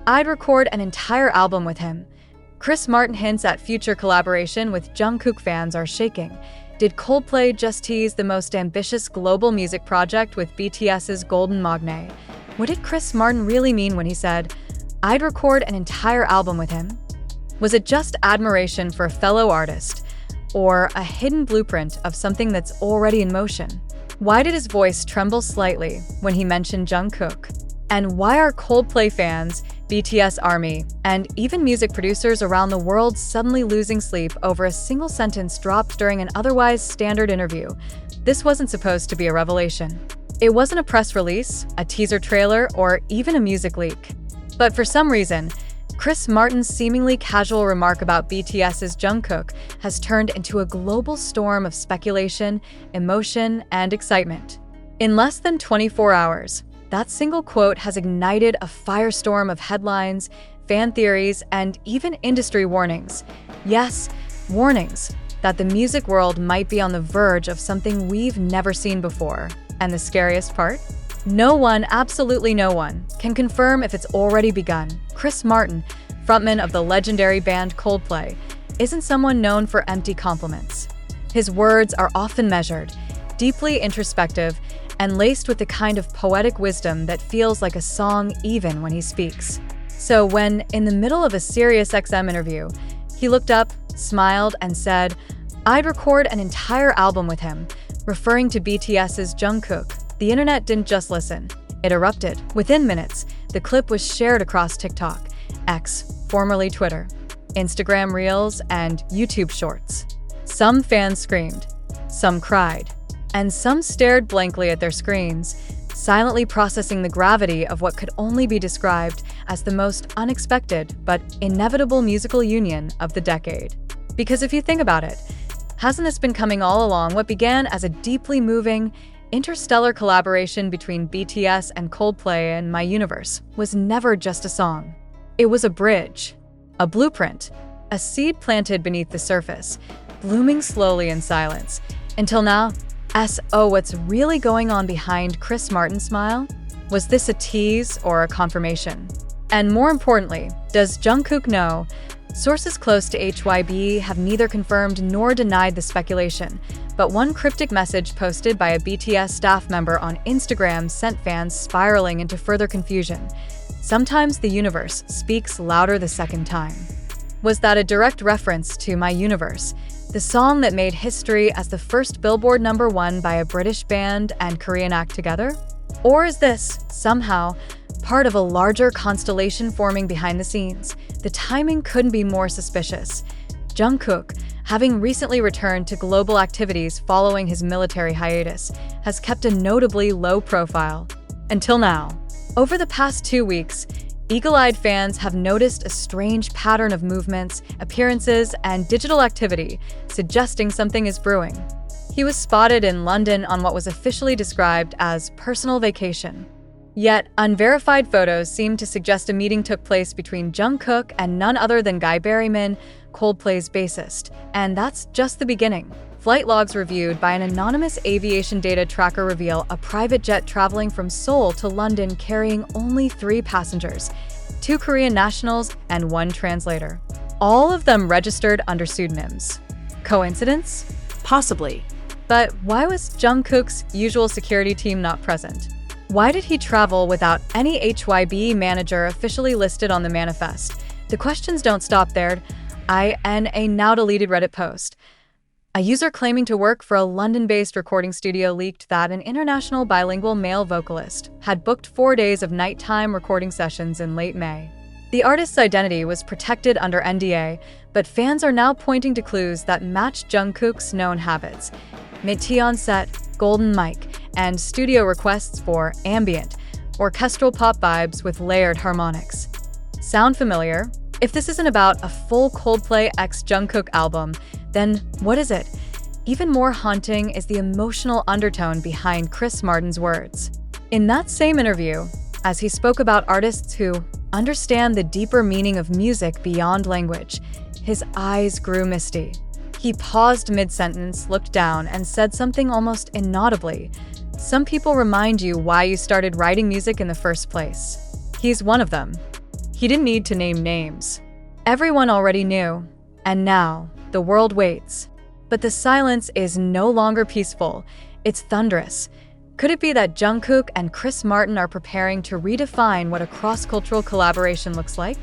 I'd record an entire album with him. Chris Martin hints at future collaboration with Jungkook. Fans are shaking. Did Coldplay just tease the most ambitious global music project with BTS's Golden Magne? What did Chris Martin really mean when he said, "I'd record an entire album with him"? Was it just admiration for a fellow artist, or a hidden blueprint of something that's already in motion? Why did his voice tremble slightly when he mentioned Jungkook? And why are Coldplay fans, BTS ARMY, and even music producers around the world suddenly losing sleep over a single sentence dropped during an otherwise standard interview? This wasn't supposed to be a revelation. It wasn't a press release, a teaser trailer, or even a music leak. But for some reason, Chris Martin's seemingly casual remark about BTS's Jungkook has turned into a global storm of speculation, emotion, and excitement. In less than 24 hours, that single quote has ignited a firestorm of headlines, fan theories, and even industry warnings. Yes, warnings that the music world might be on the verge of something we've never seen before. And the scariest part? No one, absolutely no one, can confirm if it's already begun. Chris Martin, frontman of the legendary band Coldplay, isn't someone known for empty compliments. His words are often measured, deeply introspective, and laced with the kind of poetic wisdom that feels like a song even when he speaks. So when, in the middle of a Sirius XM interview, he looked up, smiled, and said, "I'd record an entire album with him," referring to BTS's Jungkook, the internet didn't just listen. It erupted. Within minutes, the clip was shared across TikTok, X, formerly Twitter, Instagram Reels, and YouTube Shorts. Some fans screamed, some cried, and some stared blankly at their screens, silently processing the gravity of what could only be described as the most unexpected but inevitable musical union of the decade. Because if you think about it, hasn't this been coming all along? What began as a deeply moving, interstellar collaboration between BTS and Coldplay and My Universe was never just a song. It was a bridge, a blueprint, a seed planted beneath the surface, blooming slowly in silence, until now. What's really going on behind Chris Martin's smile? Was this a tease or a confirmation? And more importantly, does Jungkook know? Sources close to HYB have neither confirmed nor denied the speculation, but one cryptic message posted by a BTS staff member on Instagram sent fans spiraling into further confusion. Sometimes the universe speaks louder the second time. Was that a direct reference to My Universe, the song that made history as the first Billboard #1 by a British band and Korean act together? Or is this, somehow, part of a larger constellation forming behind the scenes? The timing couldn't be more suspicious. Jungkook, having recently returned to global activities following his military hiatus, has kept a notably low profile. Until now. Over the past 2 weeks, eagle-eyed fans have noticed a strange pattern of movements, appearances, and digital activity, suggesting something is brewing. He was spotted in London on what was officially described as personal vacation. Yet, unverified photos seem to suggest a meeting took place between Jungkook and none other than Guy Berryman, Coldplay's bassist. And that's just the beginning. Flight logs reviewed by an anonymous aviation data tracker reveal a private jet traveling from Seoul to London carrying only 3 passengers, 2 Korean nationals and 1 translator. All of them registered under pseudonyms. Coincidence? Possibly. But why was Jungkook's usual security team not present? Why did he travel without any HYB manager officially listed on the manifest? The questions don't stop there. In a now-deleted Reddit post, a user claiming to work for a London-based recording studio leaked that an international bilingual male vocalist had booked 4 days of nighttime recording sessions in late May. The artist's identity was protected under NDA, but fans are now pointing to clues that match Jungkook's known habits: mid-tea on set, golden mic, and studio requests for ambient, orchestral pop vibes with layered harmonics. Sound familiar? If this isn't about a full Coldplay x Jungkook album, then what is it? Even more haunting is the emotional undertone behind Chris Martin's words. In that same interview, as he spoke about artists who understand the deeper meaning of music beyond language, his eyes grew misty. He paused mid-sentence, looked down, and said something almost inaudibly. Some people remind you why you started writing music in the first place. He's one of them. He didn't need to name names. Everyone already knew. And now, the world waits. But the silence is no longer peaceful. It's thunderous. Could it be that Jungkook and Chris Martin are preparing to redefine what a cross-cultural collaboration looks like?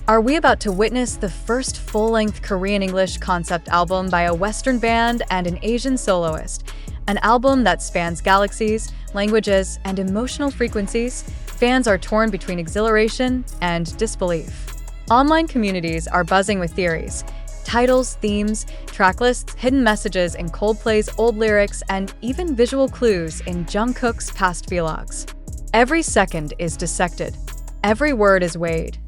Are we about to witness the first full-length Korean English concept album by a Western band and an Asian soloist? An album that spans galaxies, languages, and emotional frequencies? Fans are torn between exhilaration and disbelief. Online communities are buzzing with theories. Titles, themes, tracklists, hidden messages in Coldplay's old lyrics, and even visual clues in Jungkook's past vlogs. Every second is dissected. Every word is weighed.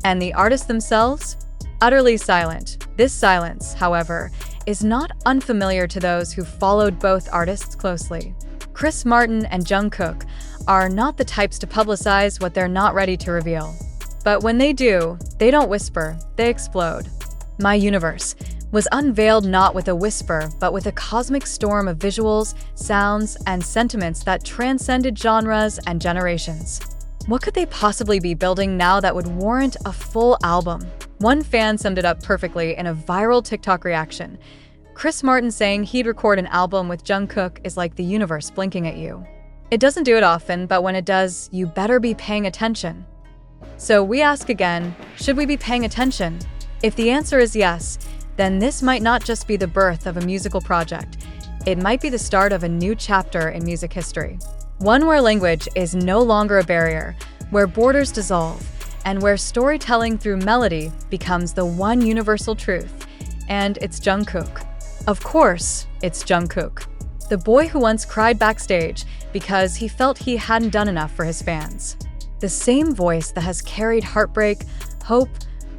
And the artists themselves? Utterly silent. This silence, however, is not unfamiliar to those who followed both artists closely. Chris Martin and Jungkook are not the types to publicize what they're not ready to reveal. But when they do, they don't whisper, they explode. My Universe was unveiled not with a whisper, but with a cosmic storm of visuals, sounds, and sentiments that transcended genres and generations. What could they possibly be building now that would warrant a full album? One fan summed it up perfectly in a viral TikTok reaction. Chris Martin saying he'd record an album with Jungkook is like the universe blinking at you. It doesn't do it often, but when it does, you better be paying attention. So we ask again, should we be paying attention? If the answer is yes, then this might not just be the birth of a musical project. It might be the start of a new chapter in music history. One where language is no longer a barrier, where borders dissolve, and where storytelling through melody becomes the one universal truth. And it's Jungkook. Of course, it's Jungkook. The boy who once cried backstage because he felt he hadn't done enough for his fans. The same voice that has carried heartbreak, hope,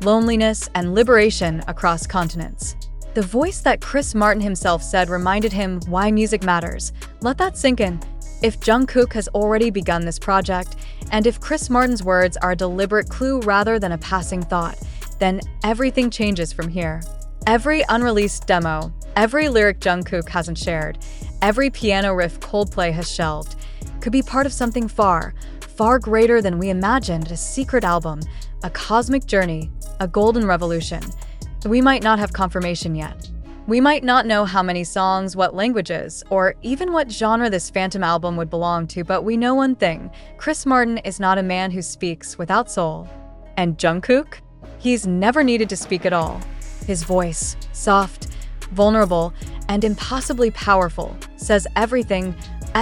loneliness, and liberation across continents. The voice that Chris Martin himself said reminded him why music matters. Let that sink in. If Jungkook has already begun this project, and if Chris Martin's words are a deliberate clue rather than a passing thought, then everything changes from here. Every unreleased demo, every lyric Jungkook hasn't shared, every piano riff Coldplay has shelved, could be part of something far, far greater than we imagined, a secret album, a cosmic journey, a golden revolution. We might not have confirmation yet. We might not know how many songs, what languages, or even what genre this phantom album would belong to, but we know one thing. Chris Martin is not a man who speaks without soul. And Jungkook? He's never needed to speak at all. His voice, soft, vulnerable, and impossibly powerful, says everything.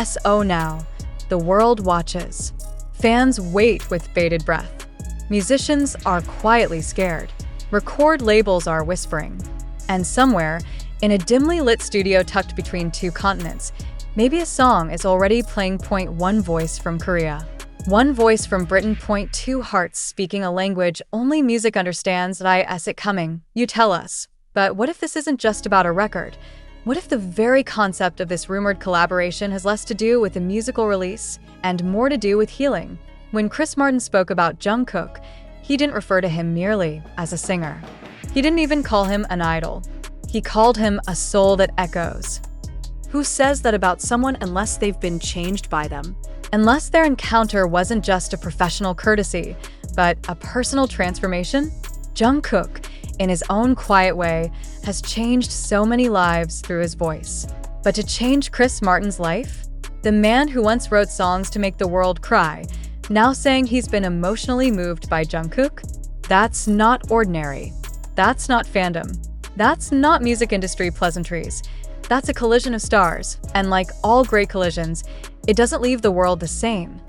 So now, the world watches. Fans wait with bated breath. Musicians are quietly scared. Record labels are whispering. And somewhere, in a dimly lit studio tucked between two continents, maybe a song is already playing. One voice from Korea. One voice from Britain. Two hearts speaking a language only music understands. I see it coming. You tell us. But what if this isn't just about a record? What if the very concept of this rumored collaboration has less to do with a musical release and more to do with healing? When Chris Martin spoke about Jungkook, he didn't refer to him merely as a singer. He didn't even call him an idol. He called him a soul that echoes. Who says that about someone unless they've been changed by them? Unless their encounter wasn't just a professional courtesy, but a personal transformation? Jungkook, in his own quiet way, has changed so many lives through his voice. But to change Chris Martin's life? The man who once wrote songs to make the world cry, now saying he's been emotionally moved by Jungkook? That's not ordinary. That's not fandom. That's not music industry pleasantries. That's a collision of stars, and like all great collisions, it doesn't leave the world the same.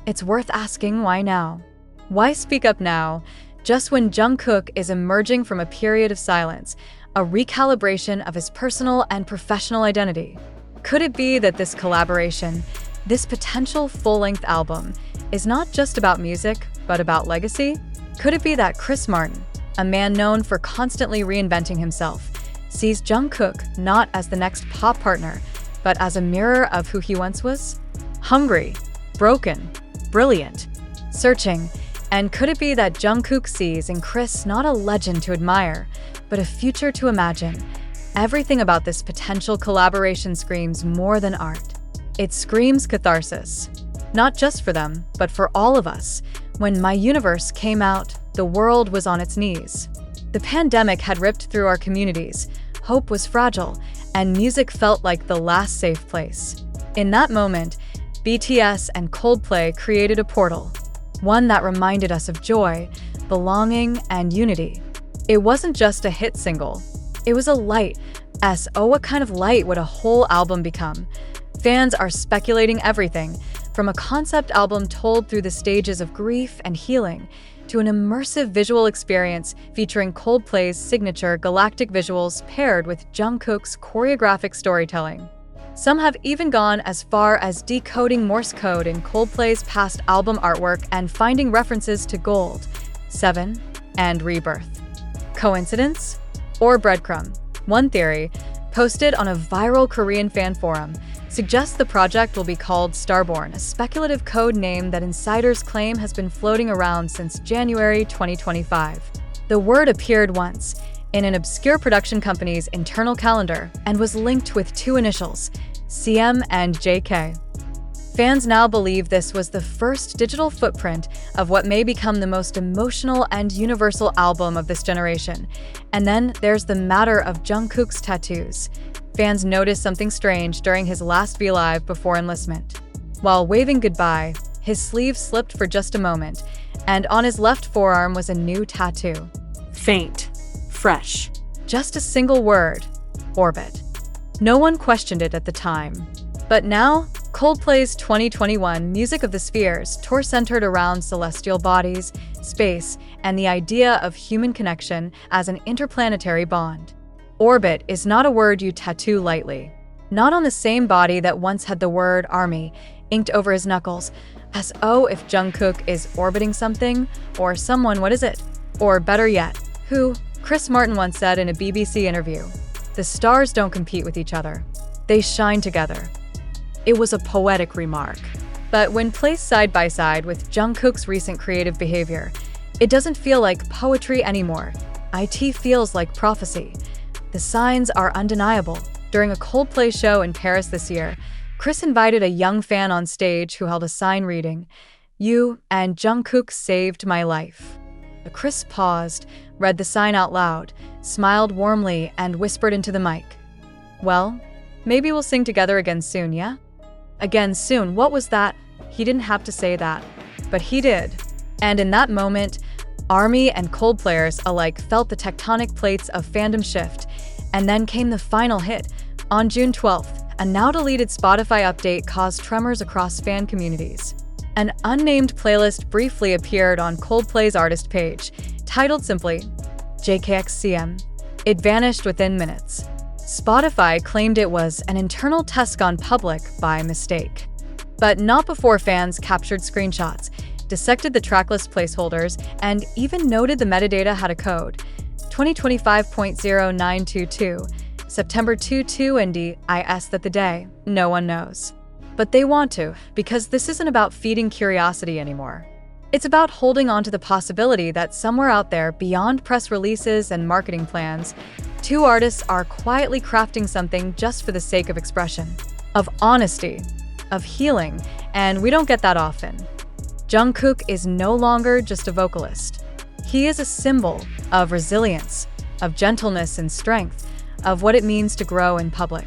It's worth asking why now? Why speak up now, just when Jungkook is emerging from a period of silence, a recalibration of his personal and professional identity? Could it be that this collaboration, this potential full-length album, is not just about music, but about legacy? Could it be that Chris Martin, a man known for constantly reinventing himself, sees Jungkook not as the next pop partner, but as a mirror of who he once was? Hungry, broken, brilliant, searching. And could it be that Jungkook sees in Chris not a legend to admire, but a future to imagine? Everything about this potential collaboration screams more than art. It screams catharsis. Not just for them, but for all of us. When My Universe came out, the world was on its knees. The pandemic had ripped through our communities, hope was fragile, and music felt like the last safe place. In that moment, BTS and Coldplay created a portal, one that reminded us of joy, belonging, and unity. It wasn't just a hit single. It was a light. What kind of light would a whole album become? Fans are speculating everything, from a concept album told through the stages of grief and healing, to an immersive visual experience featuring Coldplay's signature galactic visuals paired with Jungkook's choreographic storytelling. Some have even gone as far as decoding Morse code in Coldplay's past album artwork and finding references to Gold, Seven, and Rebirth. Coincidence? Or breadcrumb? One theory, posted on a viral Korean fan forum, suggests the project will be called Starborn, a speculative code name that insiders claim has been floating around since January 2025. The word appeared once in an obscure production company's internal calendar and was linked with two initials, CM and JK. Fans now believe this was the first digital footprint of what may become the most emotional and universal album of this generation. And then there's the matter of Jungkook's tattoos. Fans noticed something strange during his last V-Live before enlistment. While waving goodbye, his sleeve slipped for just a moment, and on his left forearm was a new tattoo. Faint. Fresh. Just a single word, orbit. No one questioned it at the time. But now, Coldplay's 2021 Music of the Spheres tour centered around celestial bodies, space, and the idea of human connection as an interplanetary bond. Orbit is not a word you tattoo lightly. Not on the same body that once had the word ARMY inked over his knuckles, as if Jungkook is orbiting something, or someone, what is it? Or better yet, who? Chris Martin once said in a BBC interview, "The stars don't compete with each other. They shine together." It was a poetic remark. But when placed side by side with Jungkook's recent creative behavior, it doesn't feel like poetry anymore. It feels like prophecy. The signs are undeniable. During a Coldplay show in Paris this year, Chris invited a young fan on stage who held a sign reading, "You and Jungkook saved my life." Chris paused, read the sign out loud, smiled warmly, and whispered into the mic, "Well, maybe we'll sing together again soon, yeah?" Again soon, what was that? He didn't have to say that, but he did. And in that moment, ARMY and Coldplayers alike felt the tectonic plates of fandom shift. And then came the final hit. On June 12th, a now-deleted Spotify update caused tremors across fan communities. An unnamed playlist briefly appeared on Coldplay's artist page, titled simply JKXCM. It vanished within minutes. Spotify claimed it was an internal test gone public by mistake. But not before fans captured screenshots, dissected the tracklist placeholders, and even noted the metadata had a code, 2025.0922, September 22 and DIS that the day, no one knows. But they want to, because this isn't about feeding curiosity anymore. It's about holding on to the possibility that somewhere out there, beyond press releases and marketing plans, two artists are quietly crafting something just for the sake of expression, of honesty, of healing, and we don't get that often. Jungkook is no longer just a vocalist. He is a symbol of resilience, of gentleness and strength, of what it means to grow in public.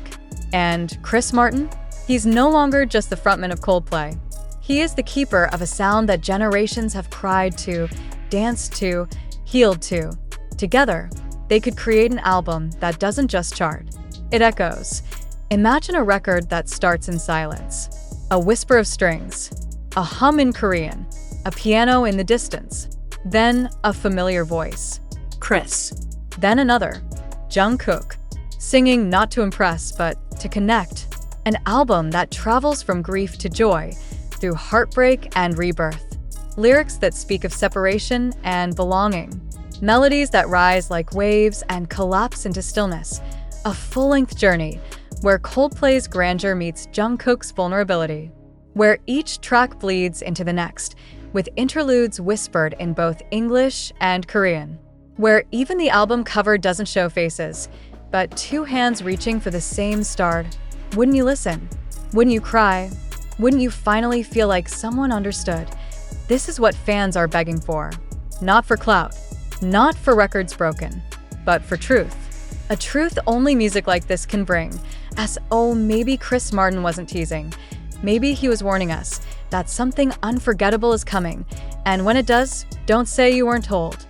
And Chris Martin? He's no longer just the frontman of Coldplay. He is the keeper of a sound that generations have cried to, danced to, healed to. Together, they could create an album that doesn't just chart. It echoes. Imagine a record that starts in silence. A whisper of strings, a hum in Korean, a piano in the distance, then a familiar voice. Chris. Then another, Jungkook, singing not to impress but to connect. An album that travels from grief to joy, through heartbreak and rebirth. Lyrics that speak of separation and belonging. Melodies that rise like waves and collapse into stillness. A full-length journey where Coldplay's grandeur meets Jungkook's vulnerability. Where each track bleeds into the next, with interludes whispered in both English and Korean. Where even the album cover doesn't show faces, but two hands reaching for the same start. Wouldn't you listen? Wouldn't you cry? Wouldn't you finally feel like someone understood? This is what fans are begging for. Not for clout, not for records broken, but for truth. A truth only music like this can bring. As oh, maybe Chris Martin wasn't teasing. Maybe he was warning us that something unforgettable is coming. And when it does, don't say you weren't told.